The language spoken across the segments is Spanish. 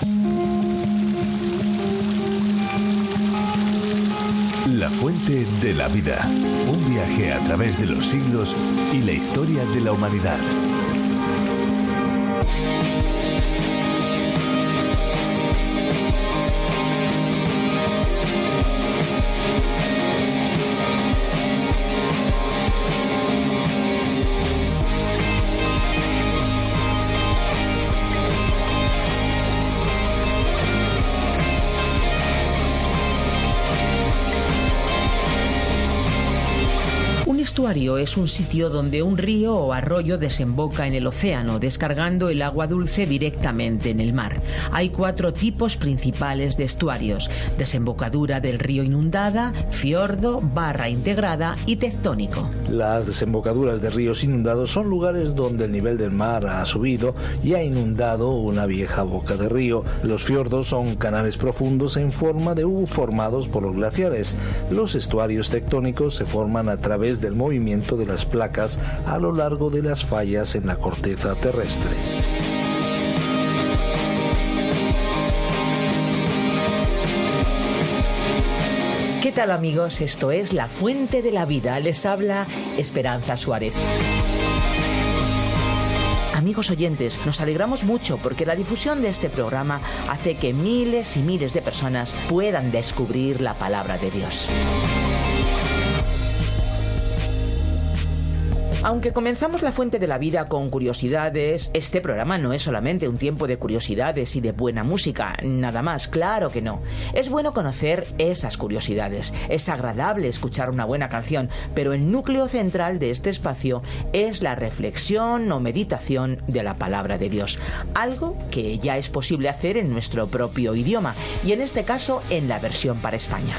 La fuente de la vida. Un viaje a través de los siglos y la historia de la humanidad. Un estuario es un sitio donde un río o arroyo desemboca en el océano, descargando el agua dulce directamente en el mar. Hay 4 tipos principales de estuarios: desembocadura del río inundada, fiordo, barra integrada y tectónico. Las desembocaduras de ríos inundados son lugares donde el nivel del mar ha subido y ha inundado una vieja boca de río. Los fiordos son canales profundos en forma de U formados por los glaciares. Los estuarios tectónicos se forman a través del movimiento de las placas a lo largo de las fallas en la corteza terrestre. ¿Qué tal, amigos? Esto es La Fuente de la Vida. Les habla Esperanza Suárez. Amigos oyentes, nos alegramos mucho porque la difusión de este programa hace que miles y miles de personas puedan descubrir la palabra de Dios. Aunque comenzamos La Fuente de la Vida con curiosidades, este programa no es solamente un tiempo de curiosidades y de buena música, nada más, claro que no. Es bueno conocer esas curiosidades, es agradable escuchar una buena canción, pero el núcleo central de este espacio es la reflexión o meditación de la palabra de Dios, algo que ya es posible hacer en nuestro propio idioma, y en este caso en la versión para España.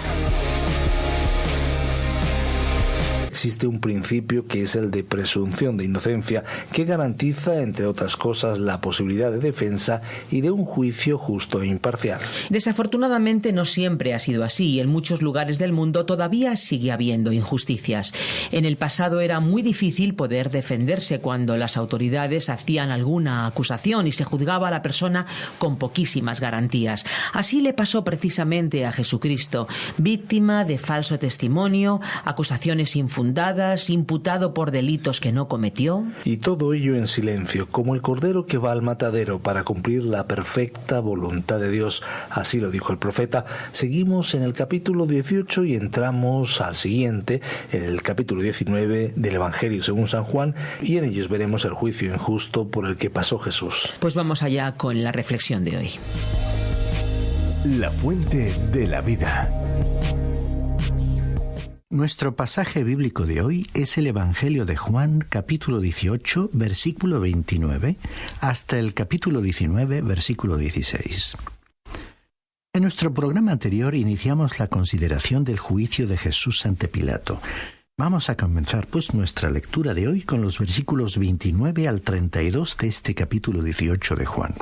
Existe un principio que es el de presunción de inocencia, que garantiza, entre otras cosas, la posibilidad de defensa y de un juicio justo e imparcial. Desafortunadamente no siempre ha sido así y en muchos lugares del mundo todavía sigue habiendo injusticias. En el pasado era muy difícil poder defenderse cuando las autoridades hacían alguna acusación y se juzgaba a la persona con poquísimas garantías. Así le pasó precisamente a Jesucristo, víctima de falso testimonio, acusaciones infundadas, imputado por delitos que no cometió. Y todo ello en silencio, como el cordero que va al matadero para cumplir la perfecta voluntad de Dios. Así lo dijo el profeta. Seguimos en el capítulo 18 y entramos al siguiente, el capítulo 19 del Evangelio según San Juan, y en ellos veremos el juicio injusto por el que pasó Jesús. Pues vamos allá con la reflexión de hoy. La Fuente de la Vida. Nuestro pasaje bíblico de hoy es el Evangelio de Juan, capítulo 18, versículo 29, hasta el capítulo 19, versículo 16. En nuestro programa anterior iniciamos la consideración del juicio de Jesús ante Pilato. Vamos a comenzar pues nuestra lectura de hoy con los versículos 29 al 32 de este capítulo 18 de Juan.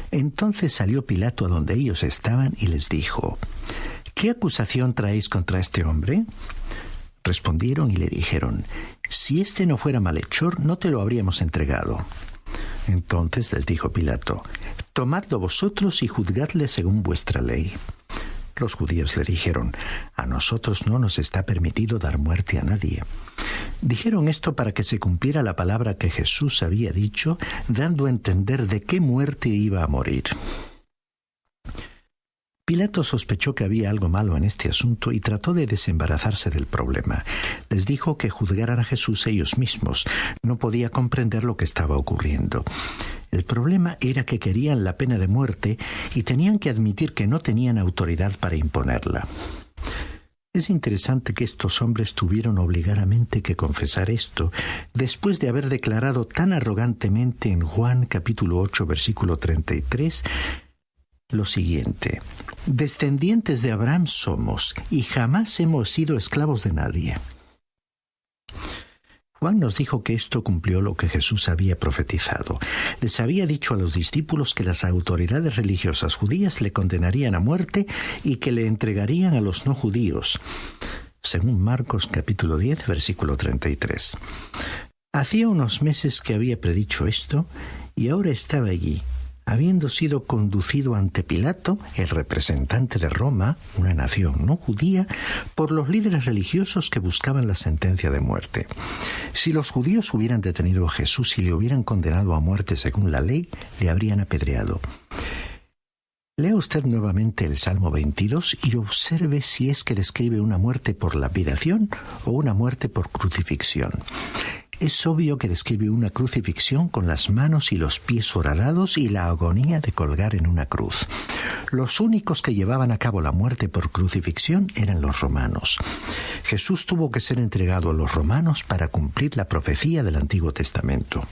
Entonces salió Pilato a donde ellos estaban y les dijo: ¿Qué acusación traéis contra este hombre? Respondieron y le dijeron: Si este no fuera malhechor, no te lo habríamos entregado. Entonces les dijo Pilato: Tomadlo vosotros y juzgadle según vuestra ley. Los judíos le dijeron: A nosotros no nos está permitido dar muerte a nadie. Dijeron esto para que se cumpliera la palabra que Jesús había dicho, dando a entender de qué muerte iba a morir. Pilato sospechó que había algo malo en este asunto y trató de desembarazarse del problema. Les dijo que juzgaran a Jesús ellos mismos. No podía comprender lo que estaba ocurriendo. El problema era que querían la pena de muerte y tenían que admitir que no tenían autoridad para imponerla. Es interesante que estos hombres tuvieron obligadamente que confesar esto, después de haber declarado tan arrogantemente en Juan capítulo 8, versículo 33, lo siguiente: descendientes de Abraham somos, y jamás hemos sido esclavos de nadie. Juan nos dijo que esto cumplió lo que Jesús había profetizado. Les había dicho a los discípulos que las autoridades religiosas judías le condenarían a muerte y que le entregarían a los no judíos, según Marcos capítulo 10, versículo 33. Hacía unos meses que había predicho esto, y ahora estaba allí, habiendo sido conducido ante Pilato, el representante de Roma, una nación no judía, por los líderes religiosos que buscaban la sentencia de muerte. Si los judíos hubieran detenido a Jesús y le hubieran condenado a muerte según la ley, le habrían apedreado. Lea usted nuevamente el Salmo 22 y observe si es que describe una muerte por lapidación o una muerte por crucifixión. Es obvio que describe una crucifixión con las manos y los pies horadados y la agonía de colgar en una cruz. Los únicos que llevaban a cabo la muerte por crucifixión eran los romanos. Jesús tuvo que ser entregado a los romanos para cumplir la profecía del Antiguo Testamento.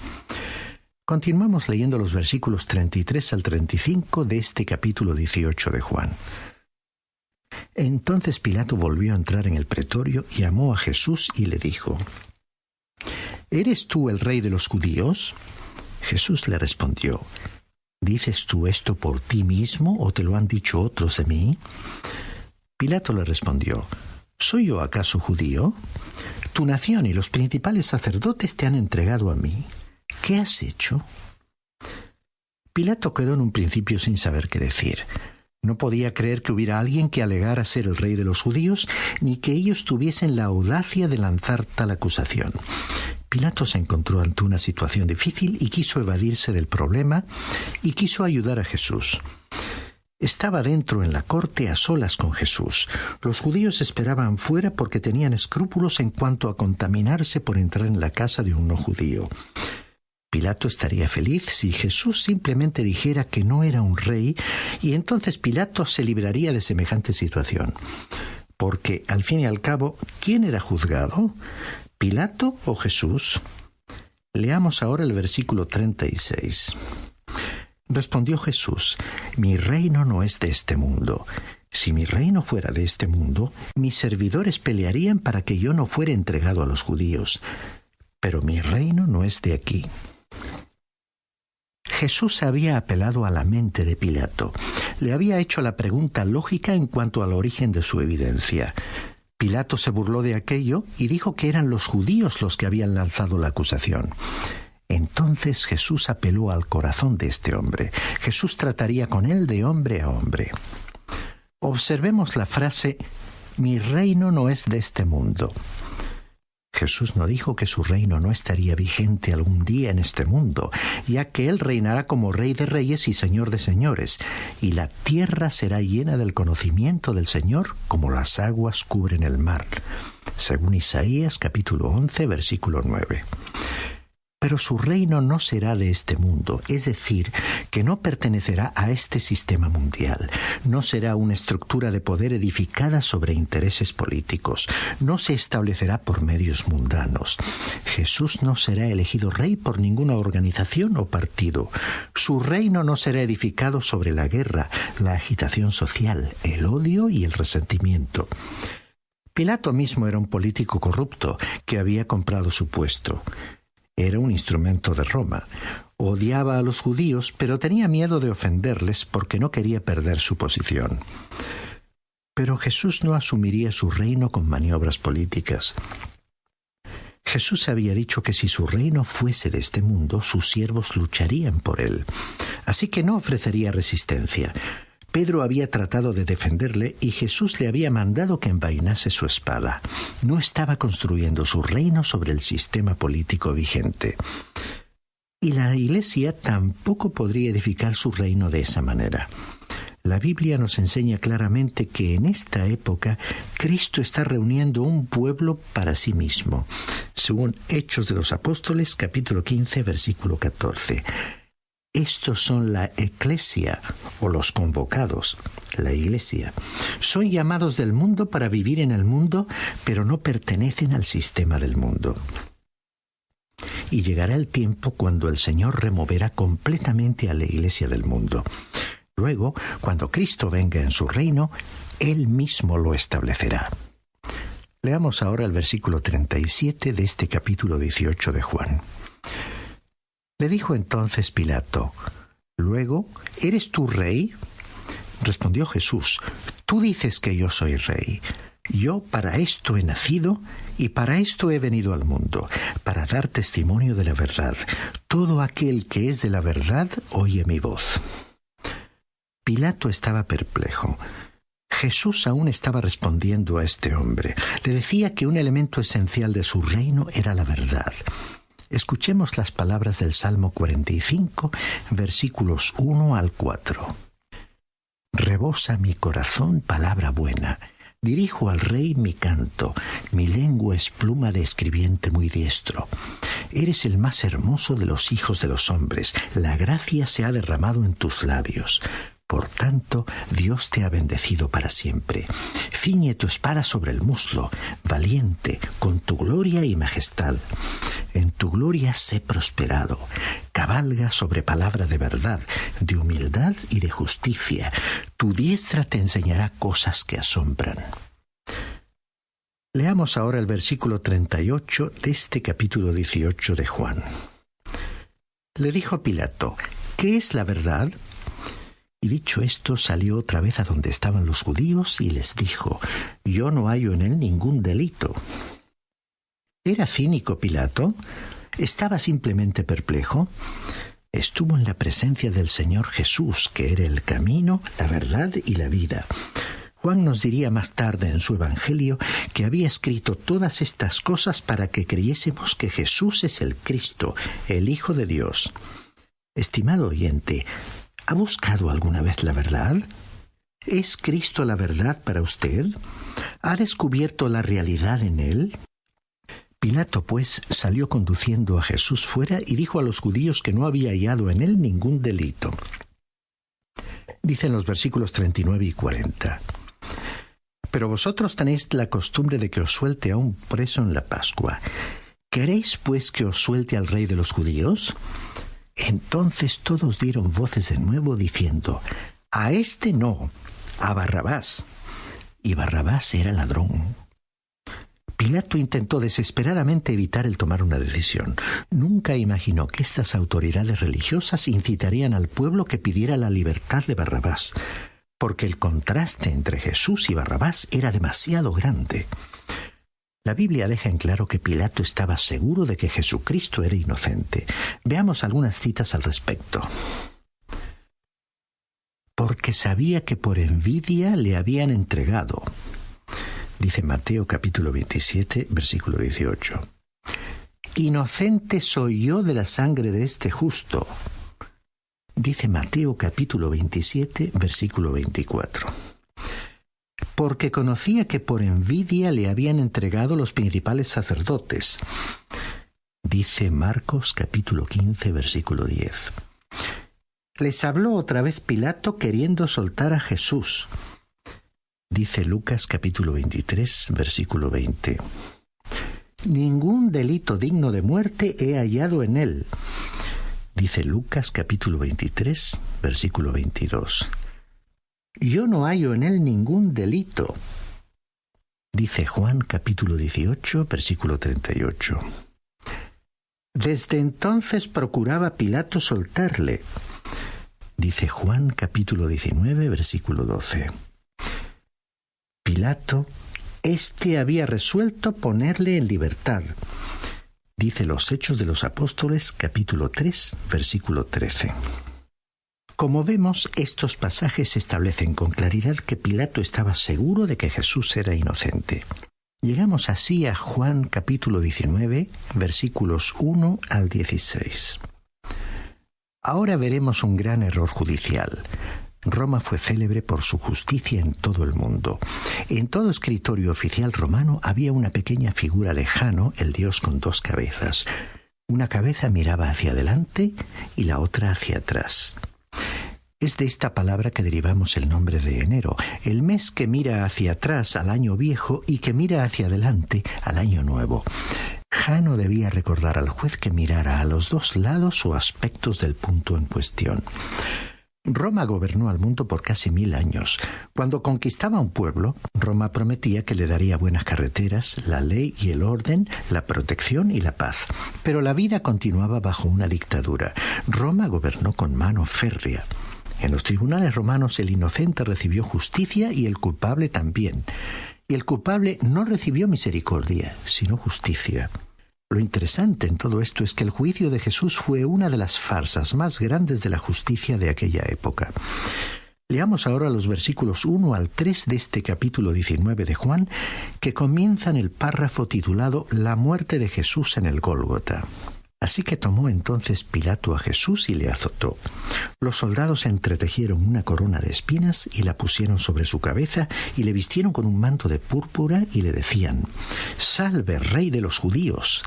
Continuamos leyendo los versículos 33 al 35 de este capítulo 18 de Juan. Entonces Pilato volvió a entrar en el pretorio, llamó a Jesús y le dijo: ¿Eres tú el rey de los judíos? Jesús le respondió: ¿Dices tú esto por ti mismo o te lo han dicho otros de mí? Pilato le respondió: ¿Soy yo acaso judío? Tu nación y los principales sacerdotes te han entregado a mí. ¿Qué has hecho? Pilato quedó en un principio sin saber qué decir. No podía creer que hubiera alguien que alegara ser el rey de los judíos, ni que ellos tuviesen la audacia de lanzar tal acusación. Pilato se encontró ante una situación difícil y quiso evadirse del problema y quiso ayudar a Jesús. Estaba dentro en la corte a solas con Jesús. Los judíos esperaban fuera porque tenían escrúpulos en cuanto a contaminarse por entrar en la casa de un no judío. Pilato estaría feliz si Jesús simplemente dijera que no era un rey, y entonces Pilato se libraría de semejante situación. Porque, al fin y al cabo, ¿quién era juzgado? ¿Pilato o Jesús? Leamos ahora el versículo 36. Respondió Jesús: Mi reino no es de este mundo. Si mi reino fuera de este mundo, mis servidores pelearían para que yo no fuera entregado a los judíos. Pero mi reino no es de aquí. Jesús había apelado a la mente de Pilato. Le había hecho la pregunta lógica en cuanto al origen de su evidencia. Pilato se burló de aquello y dijo que eran los judíos los que habían lanzado la acusación. Entonces Jesús apeló al corazón de este hombre. Jesús trataría con él de hombre a hombre. Observemos la frase: mi reino no es de este mundo. Jesús no dijo que su reino no estaría vigente algún día en este mundo, ya que Él reinará como Rey de Reyes y Señor de Señores, y la tierra será llena del conocimiento del Señor como las aguas cubren el mar, según Isaías capítulo 11, versículo 9. Pero su reino no será de este mundo, es decir, que no pertenecerá a este sistema mundial. No será una estructura de poder edificada sobre intereses políticos. No se establecerá por medios mundanos. Jesús no será elegido rey por ninguna organización o partido. Su reino no será edificado sobre la guerra, la agitación social, el odio y el resentimiento. Pilato mismo era un político corrupto que había comprado su puesto. Era un instrumento de Roma. Odiaba a los judíos, pero tenía miedo de ofenderles porque no quería perder su posición. Pero Jesús no asumiría su reino con maniobras políticas. Jesús había dicho que si su reino fuese de este mundo, sus siervos lucharían por él. Así que no ofrecería resistencia. Pedro había tratado de defenderle y Jesús le había mandado que envainase su espada. No estaba construyendo su reino sobre el sistema político vigente. Y la Iglesia tampoco podría edificar su reino de esa manera. La Biblia nos enseña claramente que en esta época Cristo está reuniendo un pueblo para sí mismo, según Hechos de los Apóstoles, capítulo 15, versículo 14. Estos son la eclesia, o los convocados, la iglesia. Son llamados del mundo para vivir en el mundo, pero no pertenecen al sistema del mundo. Y llegará el tiempo cuando el Señor removerá completamente a la iglesia del mundo. Luego, cuando Cristo venga en su reino, Él mismo lo establecerá. Leamos ahora el versículo 37 de este capítulo 18 de Juan. Le dijo entonces Pilato: «Luego, ¿eres tú rey?» Respondió Jesús: «Tú dices que yo soy rey. Yo para esto he nacido y para esto he venido al mundo, para dar testimonio de la verdad. Todo aquel que es de la verdad oye mi voz. Pilato estaba perplejo. Jesús aún estaba respondiendo a este hombre. Le decía que un elemento esencial de su reino era la verdad. Escuchemos las palabras del Salmo 45, versículos 1 al 4. Rebosa mi corazón palabra buena. Dirijo al rey mi canto, mi lengua es pluma de escribiente muy diestro. Eres el más hermoso de los hijos de los hombres, la gracia se ha derramado en tus labios. Por tanto, Dios te ha bendecido para siempre. Ciñe tu espada sobre el muslo, valiente, con tu gloria y majestad. En tu gloria sé prosperado. Cabalga sobre palabra de verdad, de humildad y de justicia. Tu diestra te enseñará cosas que asombran. Leamos ahora el versículo 38 de este capítulo 18 de Juan. Le dijo Pilato, ¿qué es la verdad? Y dicho esto, salió otra vez a donde estaban los judíos y les dijo, yo no hallo en él ningún delito. ¿Era cínico Pilato? ¿Estaba simplemente perplejo? Estuvo en la presencia del Señor Jesús, que era el camino, la verdad y la vida. Juan nos diría más tarde en su Evangelio que había escrito todas estas cosas para que creyésemos que Jesús es el Cristo, el Hijo de Dios. Estimado oyente, ¿ha buscado alguna vez la verdad? ¿Es Cristo la verdad para usted? ¿Ha descubierto la realidad en él? Pilato, pues, salió conduciendo a Jesús fuera y dijo a los judíos que no había hallado en él ningún delito. Dicen los versículos 39 y 40. Pero vosotros tenéis la costumbre de que os suelte a un preso en la Pascua. ¿Queréis, pues, que os suelte al rey de los judíos? Entonces todos dieron voces de nuevo diciendo, a este no, a Barrabás. Y Barrabás era ladrón. Pilato intentó desesperadamente evitar el tomar una decisión. Nunca imaginó que estas autoridades religiosas incitarían al pueblo que pidiera la libertad de Barrabás, porque el contraste entre Jesús y Barrabás era demasiado grande. La Biblia deja en claro que Pilato estaba seguro de que Jesucristo era inocente. Veamos algunas citas al respecto. Porque sabía que por envidia le habían entregado. Dice Mateo capítulo 27, versículo 18. Inocente soy yo de la sangre de este justo. Dice Mateo capítulo 27, versículo 24. Porque conocía que por envidia le habían entregado los principales sacerdotes. Dice Marcos capítulo 15, versículo 10. Les habló otra vez Pilato queriendo soltar a Jesús. Dice Lucas capítulo 23, versículo 20. Ningún delito digno de muerte he hallado en él. Dice Lucas capítulo 23, versículo 22. Yo no hallo en él ningún delito. Dice Juan capítulo 18, versículo 38. Desde entonces procuraba Pilato soltarle. Dice Juan capítulo 19, versículo 12. Pilato, había resuelto ponerle en libertad. Dice los Hechos de los Apóstoles capítulo 3, versículo 13. Como vemos, estos pasajes establecen con claridad que Pilato estaba seguro de que Jesús era inocente. Llegamos así a Juan capítulo 19, versículos 1 al 16. Ahora veremos un gran error judicial. Roma fue célebre por su justicia en todo el mundo. En todo escritorio oficial romano había una pequeña figura de Jano, el dios con dos cabezas. Una cabeza miraba hacia adelante y la otra hacia atrás. Es de esta palabra que derivamos el nombre de enero, el mes que mira hacia atrás al año viejo y que mira hacia adelante al año nuevo. Jano debía recordar al juez que mirara a los dos lados o aspectos del punto en cuestión. Roma gobernó al mundo por casi 1000 años. Cuando conquistaba un pueblo, Roma prometía que le daría buenas carreteras, la ley y el orden, la protección y la paz. Pero la vida continuaba bajo una dictadura. Roma gobernó con mano férrea. En los tribunales romanos el inocente recibió justicia y el culpable también. y el culpable no recibió misericordia, sino justicia. Lo interesante en todo esto es que el juicio de Jesús fue una de las farsas más grandes de la justicia de aquella época. Leamos ahora los versículos 1 al 3 de este capítulo 19 de Juan, que comienzan el párrafo titulado La muerte de Jesús en el Gólgota. Así que tomó entonces Pilato a Jesús y le azotó. Los soldados entretejieron una corona de espinas y la pusieron sobre su cabeza y le vistieron con un manto de púrpura y le decían: «Salve, Rey de los judíos»,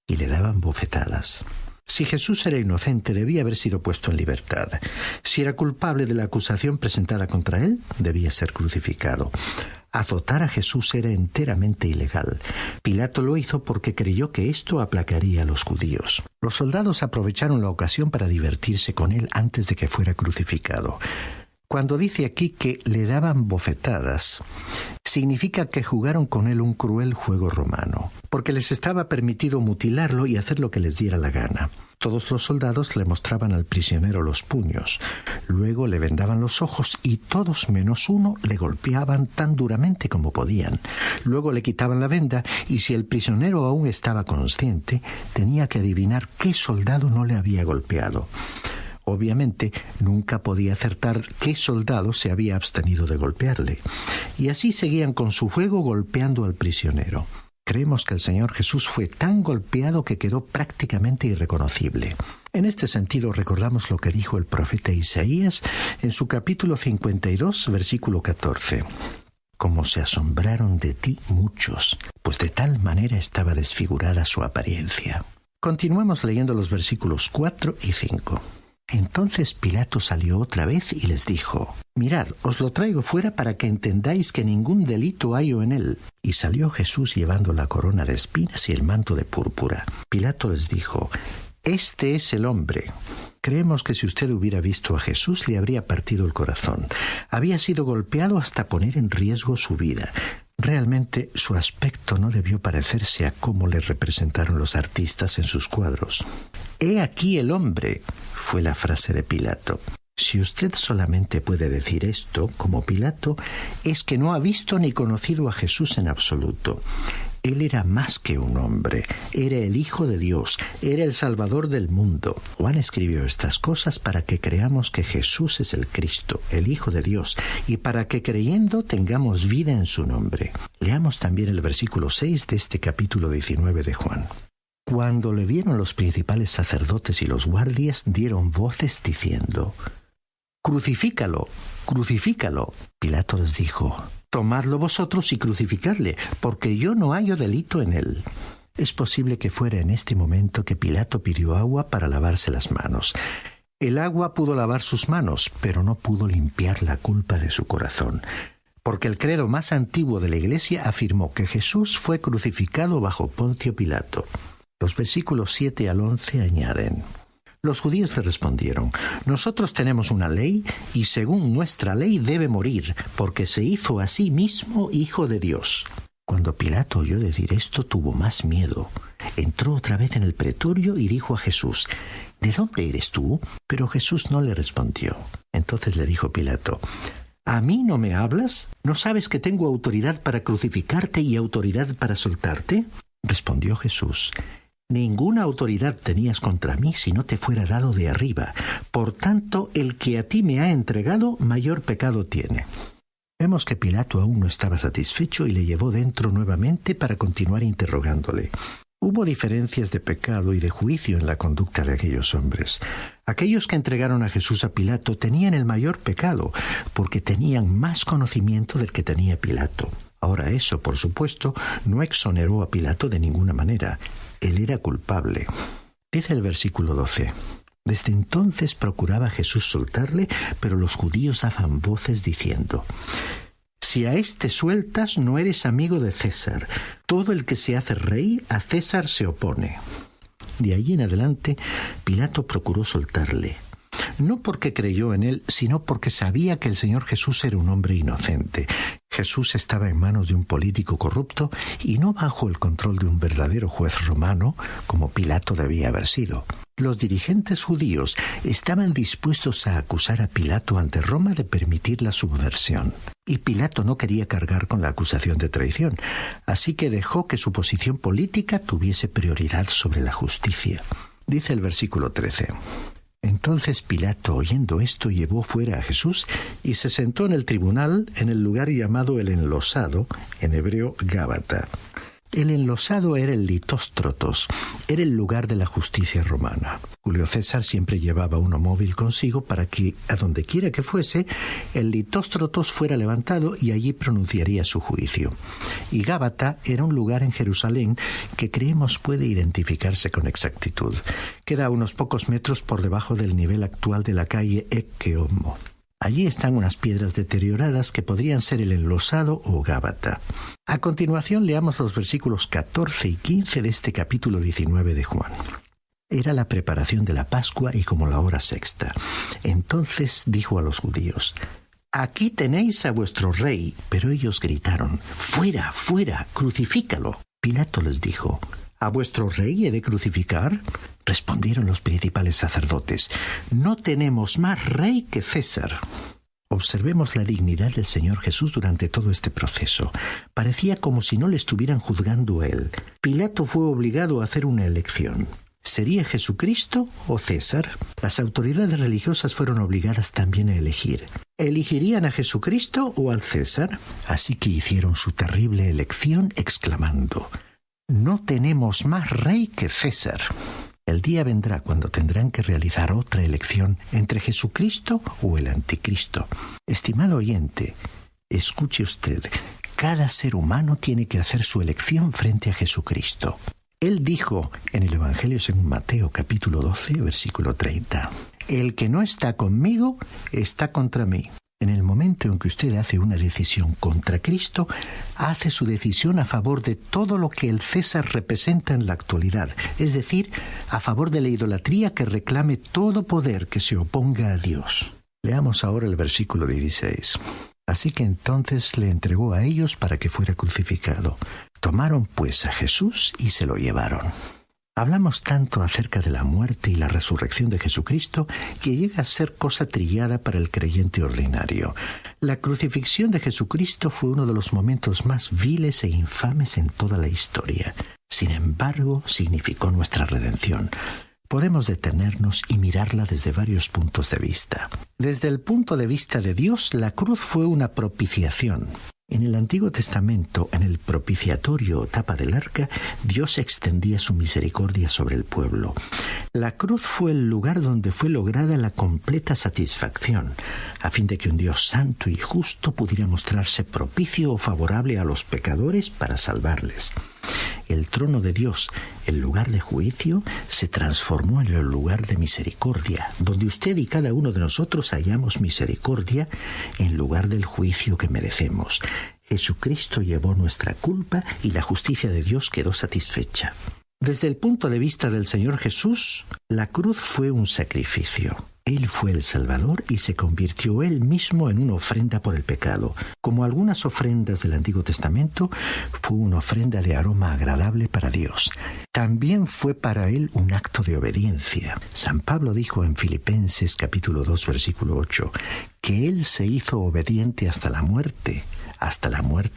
y le daban bofetadas. Si Jesús era inocente, debía haber sido puesto en libertad. Si era culpable de la acusación presentada contra él, debía ser crucificado. Azotar a Jesús era enteramente ilegal. Pilato lo hizo porque creyó que esto aplacaría a los judíos. Los soldados aprovecharon la ocasión para divertirse con él antes de que fuera crucificado. Cuando dice aquí que le daban bofetadas, significa que jugaron con él un cruel juego romano, porque les estaba permitido mutilarlo y hacer lo que les diera la gana. Todos los soldados le mostraban al prisionero los puños, luego le vendaban los ojos y todos menos uno le golpeaban tan duramente como podían. Luego le quitaban la venda y si el prisionero aún estaba consciente, tenía que adivinar qué soldado no le había golpeado. Obviamente, nunca podía acertar qué soldado se había abstenido de golpearle. Y así seguían con su juego golpeando al prisionero. Creemos que el Señor Jesús fue tan golpeado que quedó prácticamente irreconocible. En este sentido, recordamos lo que dijo el profeta Isaías en su capítulo 52, versículo 14. «Como se asombraron de ti muchos, pues de tal manera estaba desfigurada su apariencia». Continuemos leyendo los versículos 4 y 5. Entonces Pilato salió otra vez y les dijo: «Mirad, os lo traigo fuera para que entendáis que ningún delito hallo en él». Y salió Jesús llevando la corona de espinas y el manto de púrpura. Pilato les dijo: «Este es el hombre». Creemos que si usted hubiera visto a Jesús le habría partido el corazón. Había sido golpeado hasta poner en riesgo su vida. Realmente su aspecto no debió parecerse a cómo le representaron los artistas en sus cuadros. «He aquí el hombre», fue la frase de Pilato. Si usted solamente puede decir esto, como Pilato, es que no ha visto ni conocido a Jesús en absoluto. Él era más que un hombre, era el Hijo de Dios, era el Salvador del mundo. Juan escribió estas cosas para que creamos que Jesús es el Cristo, el Hijo de Dios, y para que creyendo tengamos vida en su nombre. Leamos también el versículo 6 de este capítulo 19 de Juan. Cuando le vieron los principales sacerdotes y los guardias, dieron voces diciendo: «Crucifícalo, crucifícalo». Pilato les dijo: «Tomadlo vosotros y crucificadle, porque yo no hallo delito en él». Es posible que fuera en este momento que Pilato pidió agua para lavarse las manos. El agua pudo lavar sus manos, pero no pudo limpiar la culpa de su corazón, porque el credo más antiguo de la Iglesia afirmó que Jesús fue crucificado bajo Poncio Pilato. Los versículos 7 al 11 añaden: Los judíos le respondieron: «Nosotros tenemos una ley, y según nuestra ley debe morir, porque se hizo a sí mismo Hijo de Dios». Cuando Pilato oyó decir esto, tuvo más miedo. Entró otra vez en el pretorio y dijo a Jesús: «¿De dónde eres tú?». Pero Jesús no le respondió. Entonces le dijo Pilato: «¿A mí no me hablas? ¿No sabes que tengo autoridad para crucificarte y autoridad para soltarte?». Respondió Jesús: «Ninguna autoridad tenías contra mí si no te fuera dado de arriba. Por tanto, el que a ti me ha entregado, mayor pecado tiene». Vemos que Pilato aún no estaba satisfecho y le llevó dentro nuevamente para continuar interrogándole. Hubo diferencias de pecado y de juicio en la conducta de aquellos hombres. Aquellos que entregaron a Jesús a Pilato tenían el mayor pecado, porque tenían más conocimiento del que tenía Pilato. Ahora eso, por supuesto, no exoneró a Pilato de ninguna manera. Él era culpable. Dice el versículo 12. Desde entonces procuraba Jesús soltarle, pero los judíos daban voces diciendo: «Si a éste sueltas, no eres amigo de César. Todo el que se hace rey, a César se opone». De allí en adelante, Pilato procuró soltarle. No porque creyó en él, sino porque sabía que el Señor Jesús era un hombre inocente. Jesús estaba en manos de un político corrupto y no bajo el control de un verdadero juez romano, como Pilato debía haber sido. Los dirigentes judíos estaban dispuestos a acusar a Pilato ante Roma de permitir la subversión. Y Pilato no quería cargar con la acusación de traición, así que dejó que su posición política tuviese prioridad sobre la justicia. Dice el versículo 13. Entonces Pilato, oyendo esto, llevó fuera a Jesús y se sentó en el tribunal en el lugar llamado el Enlosado, en hebreo Gábata. El enlosado era el litóstrotos, era el lugar de la justicia romana. Julio César siempre llevaba uno móvil consigo para que, a donde quiera que fuese, el litóstrotos fuera levantado y allí pronunciaría su juicio. Y Gábata era un lugar en Jerusalén que creemos puede identificarse con exactitud. Queda a unos pocos metros por debajo del nivel actual de la calle Ecce Homo. Allí están unas piedras deterioradas que podrían ser el enlosado o Gábata. A continuación leamos los versículos 14 y 15 de este capítulo 19 de Juan. Era la preparación de la Pascua y como la hora sexta. Entonces dijo a los judíos: «Aquí tenéis a vuestro rey». Pero ellos gritaron: «¡Fuera, fuera! ¡Crucifícalo!». Pilato les dijo: ¿A vuestro rey he de crucificar? Respondieron los principales sacerdotes: «No tenemos más rey que César». Observemos la dignidad del Señor Jesús durante todo este proceso. Parecía como si no le estuvieran juzgando a él. Pilato fue obligado a hacer una elección. ¿Sería Jesucristo o César? Las autoridades religiosas fueron obligadas también a elegir. ¿Elegirían a Jesucristo o al César? Así que hicieron su terrible elección exclamando: «No tenemos más rey que César». El día vendrá cuando tendrán que realizar otra elección entre Jesucristo o el Anticristo. Estimado oyente, escuche usted, cada ser humano tiene que hacer su elección frente a Jesucristo. Él dijo en el Evangelio según Mateo capítulo 12, versículo 30, «El que no está conmigo está contra mí». En el momento en que usted hace una decisión contra Cristo, hace su decisión a favor de todo lo que el César representa en la actualidad, es decir, a favor de la idolatría que reclame todo poder que se oponga a Dios. Leamos ahora el versículo 16. Así que entonces le entregó a ellos para que fuera crucificado. Tomaron pues a Jesús y se lo llevaron. Hablamos tanto acerca de la muerte y la resurrección de Jesucristo que llega a ser cosa trillada para el creyente ordinario. La crucifixión de Jesucristo fue uno de los momentos más viles e infames en toda la historia. Sin embargo, significó nuestra redención. Podemos detenernos y mirarla desde varios puntos de vista. Desde el punto de vista de Dios, la cruz fue una propiciación. En el Antiguo Testamento, en el propiciatorio o tapa del arca, Dios extendía su misericordia sobre el pueblo. La cruz fue el lugar donde fue lograda la completa satisfacción, a fin de que un Dios santo y justo pudiera mostrarse propicio o favorable a los pecadores para salvarles. El trono de Dios, el lugar de juicio, se transformó en el lugar de misericordia, donde usted y cada uno de nosotros hallamos misericordia en lugar del juicio que merecemos. Jesucristo llevó nuestra culpa y la justicia de Dios quedó satisfecha. Desde el punto de vista del Señor Jesús, la cruz fue un sacrificio. Él fue el Salvador y se convirtió Él mismo en una ofrenda por el pecado. Como algunas ofrendas del Antiguo Testamento, fue una ofrenda de aroma agradable para Dios. También fue para Él un acto de obediencia. San Pablo dijo en Filipenses capítulo 2, versículo 8, que Él se hizo obediente hasta la muerte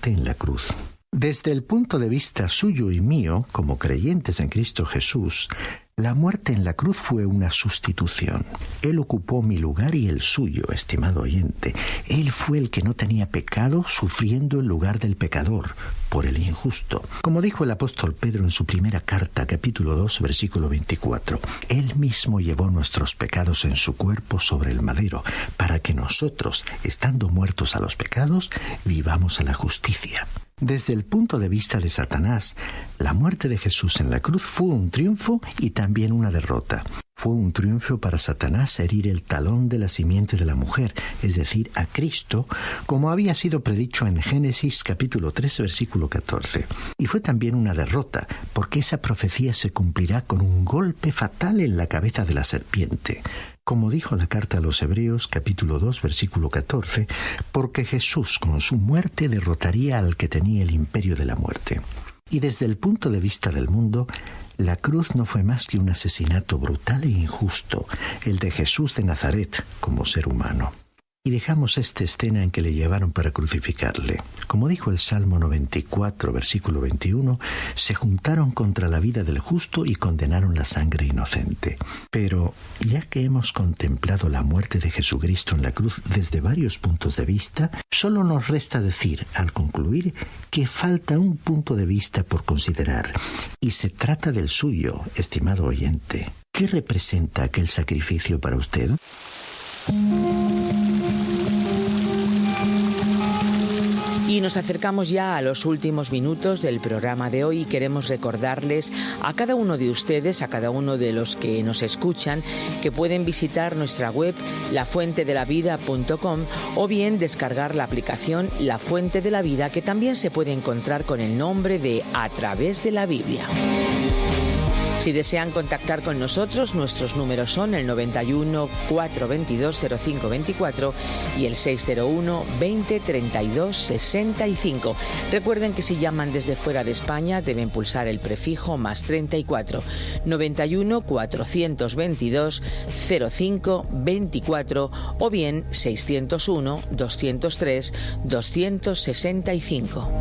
en la cruz. Desde el punto de vista suyo y mío, como creyentes en Cristo Jesús, la muerte en la cruz fue una sustitución. Él ocupó mi lugar y el suyo, estimado oyente. Él fue el que no tenía pecado, sufriendo en lugar del pecador, por el injusto. Como dijo el apóstol Pedro en su primera carta, capítulo 2, versículo 24, Él mismo llevó nuestros pecados en su cuerpo sobre el madero, para que nosotros, estando muertos a los pecados, vivamos a la justicia. Desde el punto de vista de Satanás, la muerte de Jesús en la cruz fue un triunfo y también una derrota. Fue un triunfo para Satanás herir el talón de la simiente de la mujer, es decir, a Cristo, como había sido predicho en Génesis capítulo 3, versículo 14. Y fue también una derrota, porque esa profecía se cumplirá con un golpe fatal en la cabeza de la serpiente. Como dijo la carta a los Hebreos, capítulo 2, versículo 14, porque Jesús con su muerte derrotaría al que tenía el imperio de la muerte. Y desde el punto de vista del mundo, la cruz no fue más que un asesinato brutal e injusto, el de Jesús de Nazaret como ser humano. Y dejamos esta escena en que le llevaron para crucificarle. Como dijo el Salmo 94, versículo 21, se juntaron contra la vida del justo y condenaron la sangre inocente. Pero, ya que hemos contemplado la muerte de Jesucristo en la cruz desde varios puntos de vista, solo nos resta decir, al concluir, que falta un punto de vista por considerar, y se trata del suyo, estimado oyente. ¿Qué representa aquel sacrificio para usted? Y nos acercamos ya a los últimos minutos del programa de hoy y queremos recordarles a cada uno de ustedes, a cada uno de los que nos escuchan, que pueden visitar nuestra web lafuentedelavida.com o bien descargar la aplicación La Fuente de la Vida, que también se puede encontrar con el nombre de A Través de la Biblia. Si desean contactar con nosotros, nuestros números son el 91 422 0524 y el 601 20 32 65. Recuerden que si llaman desde fuera de España deben pulsar el prefijo más 34 91 422 0524 o bien 601 203 265.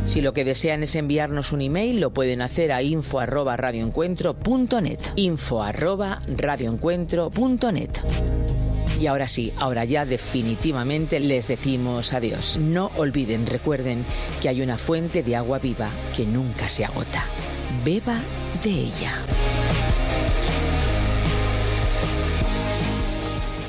Si lo que desean es enviarnos un email, lo pueden hacer a info@radioencuentro.net. info@radioencuentro.net. Y ahora sí, ahora ya definitivamente les decimos adiós. No olviden, recuerden que hay una fuente de agua viva que nunca se agota. Beba de ella.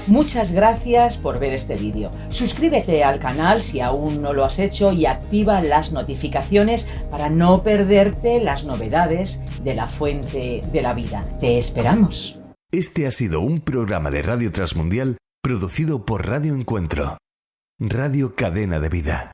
Muchas gracias por ver este vídeo. Suscríbete al canal si aún no lo has hecho y activa las notificaciones para no perderte las novedades de la Fuente de la Vida. ¡Te esperamos! Este ha sido un programa de Radio Transmundial producido por Radio Encuentro, Radio Cadena de Vida.